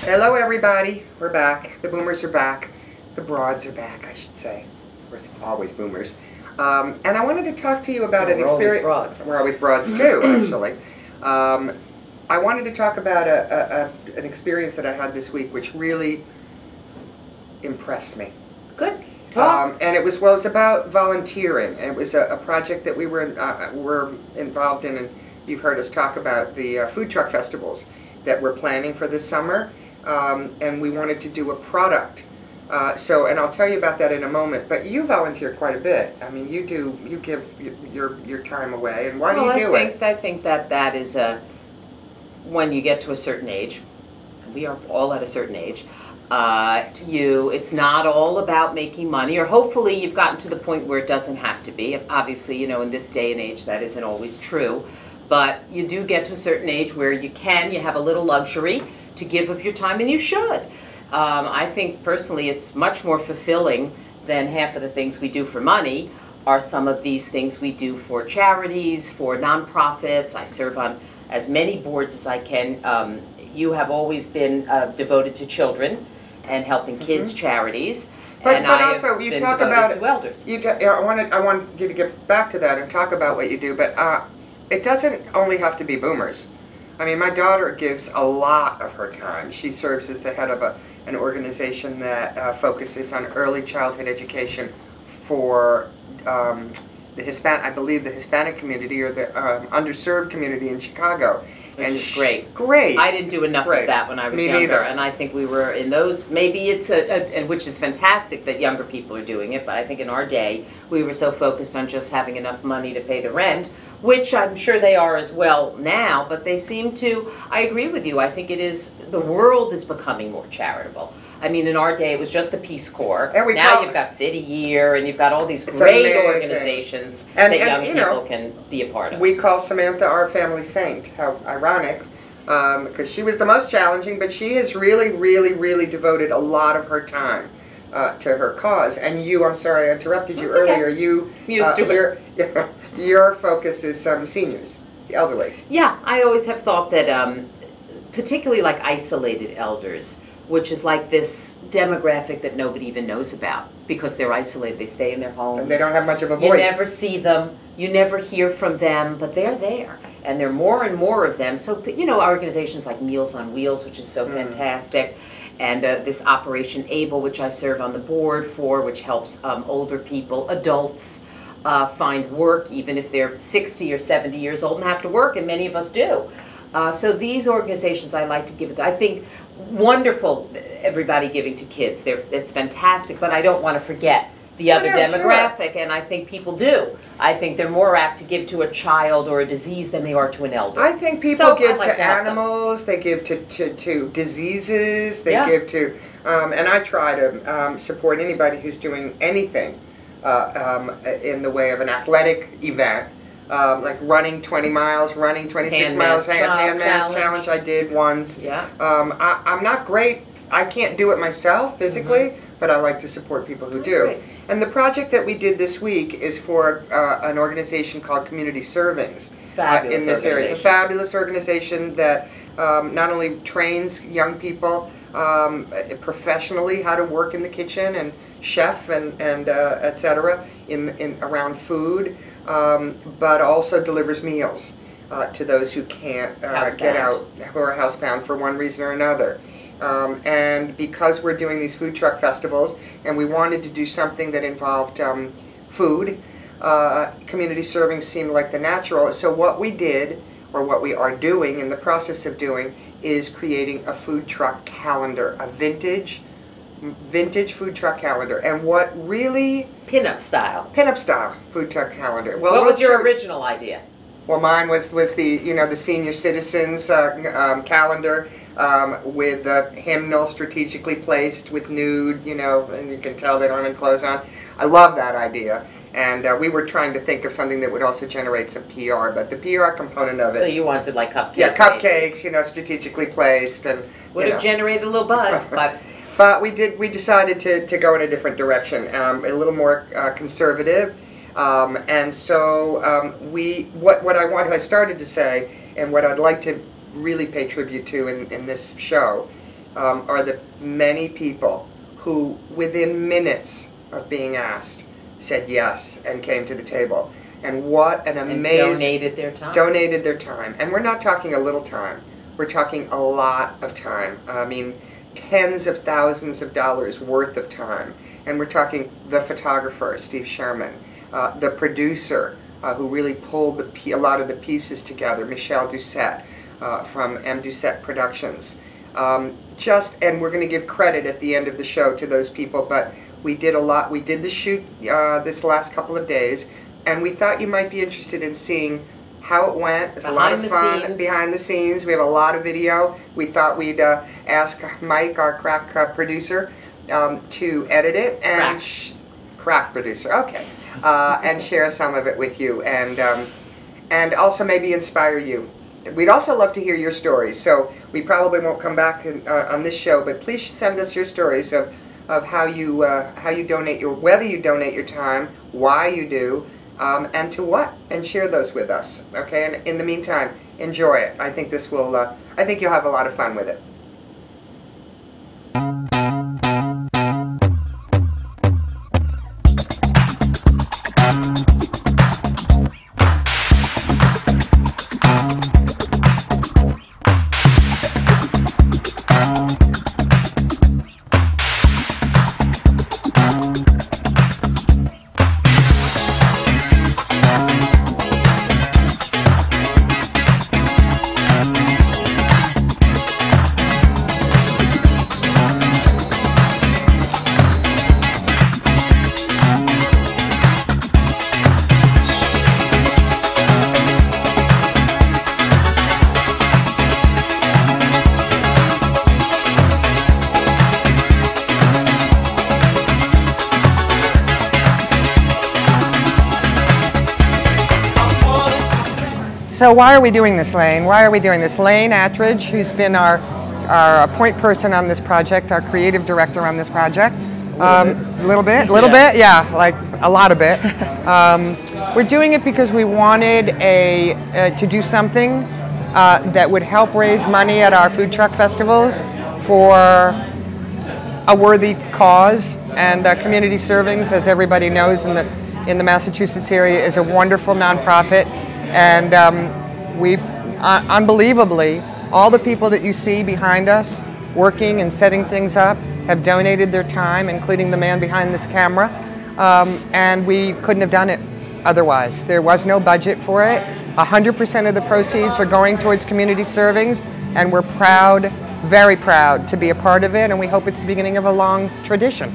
Hello everybody, we're back. The boomers are back. The broads are back, I should say. We're always boomers. And I wanted to talk to you about an experience. We're always broads too, actually. I wanted to talk about an experience that I had this week which really impressed me. Good. Talk. And it was about volunteering. And it was a project that we were involved in, and you've heard us talk about the food truck festivals that we're planning for this summer. And we wanted to do a product. And I'll tell you about that in a moment. But you volunteer quite a bit. I mean, you give your time away. And why do you do it? I think that is when you get to a certain age. We are all at a certain age. It's not all about making money, or hopefully you've gotten to the point where it doesn't have to be. Obviously, you know, in this day and age, that isn't always true. But you do get to a certain age where you have a little luxury to give of your time, and you should. I think personally it's much more fulfilling than half of the things we do for money are some of these things we do for charities, for nonprofits. I serve on as many boards as I can. You have always been devoted to children and helping kids charities. But also you talk about to elders. I want you to get back to that and talk about what you do, but it doesn't only have to be boomers. I mean, my daughter gives a lot of her time. She serves as the head of an organization that focuses on early childhood education for the Hispanic community, or the underserved community in Chicago. Which is great. Great. I didn't do enough of that when I was younger. Me neither. And I think we were in those, maybe it's and which is fantastic that younger people are doing it, but I think in our day, we were so focused on just having enough money to pay the rent, which I'm sure they are as well now, but they seem to, I agree with you, I think the world is becoming more charitable. I mean, in our day, it was just the Peace Corps. Now you've got City Year, and you've got all these great organizations that young people can be a part of. We call Samantha our family saint. How ironic, because she was the most challenging, but she has really, really, really devoted a lot of her time to her cause. And you, I'm sorry I interrupted you earlier. Okay. Your focus is seniors, the elderly. Yeah, I always have thought that, particularly like isolated elders, which is like this demographic that nobody even knows about because they're isolated. They stay in their homes. And they don't have much of a voice. You never see them. You never hear from them, but they're there. And there are more and more of them. So, you know, organizations like Meals on Wheels, which is so fantastic, and this Operation Able, which I serve on the board for, which helps older people, adults, find work, even if they're 60 or 70 years old and have to work, and many of us do. So these organizations I like to give it. I think wonderful, everybody giving to kids. It's fantastic, but I don't want to forget the other demographic, and I think people do. I think they're more apt to give to a child or a disease than they are to an elder. I think people give to animals, they give to diseases, they give to, and I try to support anybody who's doing anything in the way of an athletic event. Like running 20 miles, running 26 miles, hand mass challenge I did once. Yeah. I'm not great, I can't do it myself physically, but I like to support people who do. Great. And the project that we did this week is for an organization called Community Servings in this area. It's a fabulous organization that not only trains young people professionally how to work in the kitchen and chef and etc. in around food, but also delivers meals to those who can't get out, who are housebound for one reason or another. And because we're doing these food truck festivals, and we wanted to do something that involved food, community serving seemed like the natural. So what we did, or what we are doing, in the process of doing, is creating a food truck calendar, a vintage food truck calendar. And what really... Pin-up style food truck calendar. Well, what was your original idea? Well, mine was the the senior citizens calendar with the hymnal strategically placed with nude, and you can tell they don't have clothes on. I love that idea. And we were trying to think of something that would also generate some PR, but the PR component of it... So you wanted like cupcakes? Yeah, cupcakes, strategically placed. And would have generated a little buzz, but... But we decided to go in a different direction, a little more conservative. And so what I started to say, and what I'd like to really pay tribute to in this show, are the many people who, within minutes of being asked, said yes and came to the table. And what an amazing... donated their time. Donated their time. And we're not talking a little time. We're talking a lot of time. I mean, tens of thousands of dollars worth of time. And we're talking the photographer, Steve Sherman, the producer, who really pulled a lot of the pieces together, Michelle Doucette from M. Doucette Productions. And we're going to give credit at the end of the show to those people, but we did a lot. We did the shoot this last couple of days, and we thought you might be interested in seeing how it went. It's a lot of fun behind the scenes. We have a lot of video. We thought we'd ask Mike, our crack producer, to edit it, and crack producer, okay, and share some of it with you, and also maybe inspire you. We'd also love to hear your stories, so we probably won't come back on this show, but please send us your stories of how you donate whether you donate your time, why you do, and to what, and share those with us. Okay, and in the meantime, enjoy it. I think this will. I think you'll have a lot of fun with it. So why are we doing this, Lane? Why are we doing this? Lane Attridge, who's been our point person on this project, our creative director on this project. A little bit, yeah, like a lot of it. We're doing it because we wanted to do something that would help raise money at our food truck festivals for a worthy cause. And Community Servings, as everybody knows in the Massachusetts area, is a wonderful nonprofit. And unbelievably, all the people that you see behind us working and setting things up have donated their time, including the man behind this camera. And we couldn't have done it otherwise. There was no budget for it. 100% of the proceeds are going towards Community Servings, and we're proud, very proud, to be a part of it, and we hope it's the beginning of a long tradition.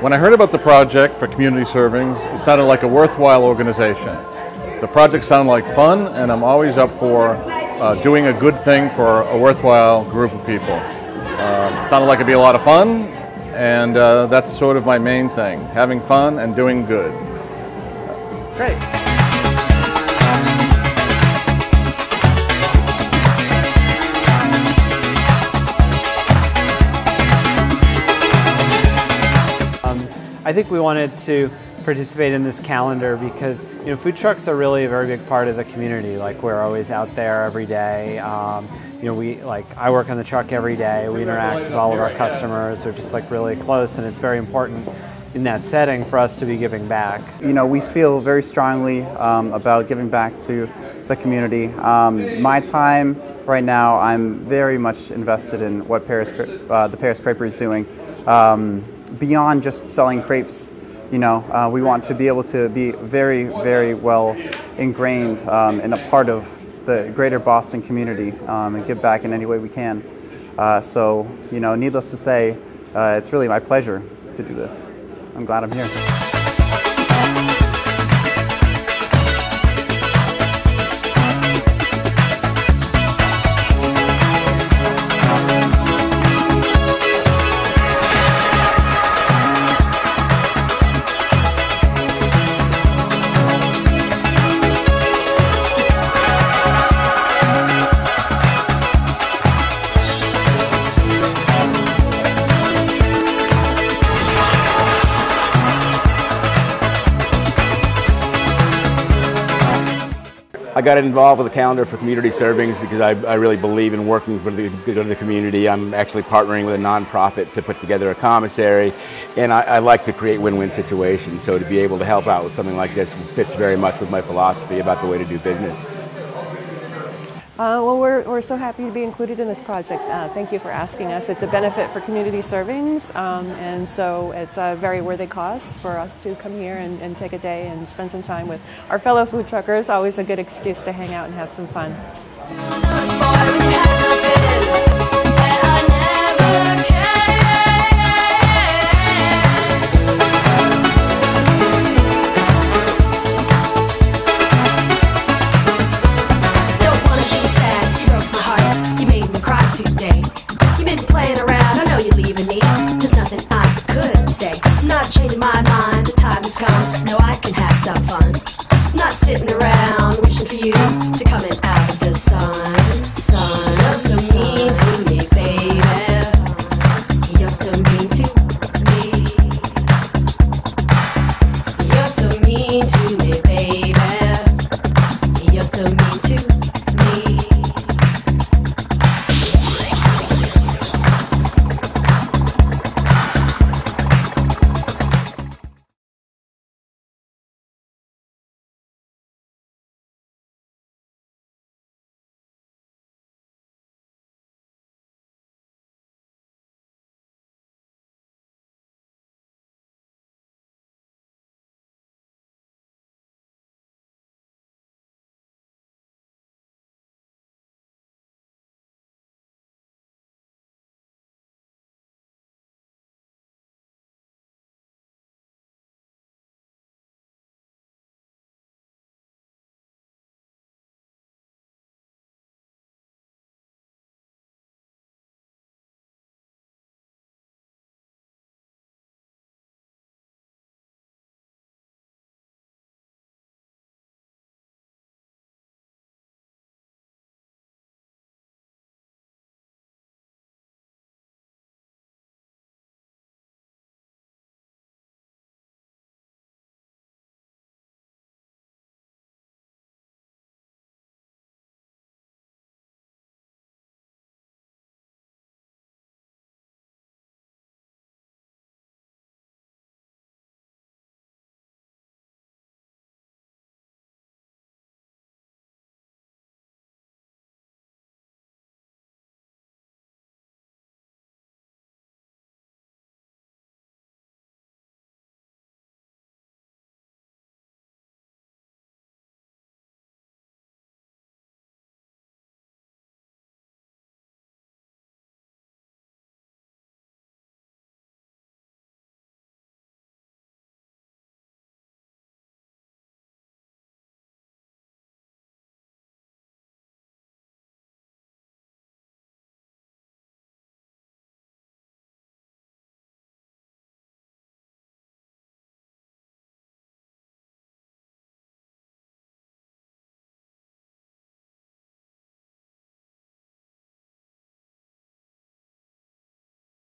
When I heard about the project for Community Servings, it sounded like a worthwhile organization. The project sounded like fun, and I'm always up for doing a good thing for a worthwhile group of people. It sounded like it'd be a lot of fun, and that's sort of my main thing, having fun and doing good. Great. I think we wanted to participate in this calendar because food trucks are really a very big part of the community. Like, we're always out there every day. I work on the truck every day. We interact with all of our customers. We're just really close, and it's very important in that setting for us to be giving back. We feel very strongly about giving back to the community. My time right now, I'm very much invested in what the Paris Creperie is doing. Beyond just selling crepes, we want to be able to be very, very well ingrained in a part of the greater Boston community and give back in any way we can. So, needless to say, it's really my pleasure to do this. I'm glad I'm here. I got involved with the calendar for community servings because I really believe in working for the good of the community. I'm actually partnering with a nonprofit to put together a commissary, and I like to create win-win situations. So to be able to help out with something like this fits very much with my philosophy about the way to do business. Well, we're so happy to be included in this project. Thank you for asking us. It's a benefit for community servings, and so it's a very worthy cause for us to come here and take a day and spend some time with our fellow food truckers. Always a good excuse to hang out and have some fun. Changing my mind, the time has come. Now I can have some fun. I'm not sitting around.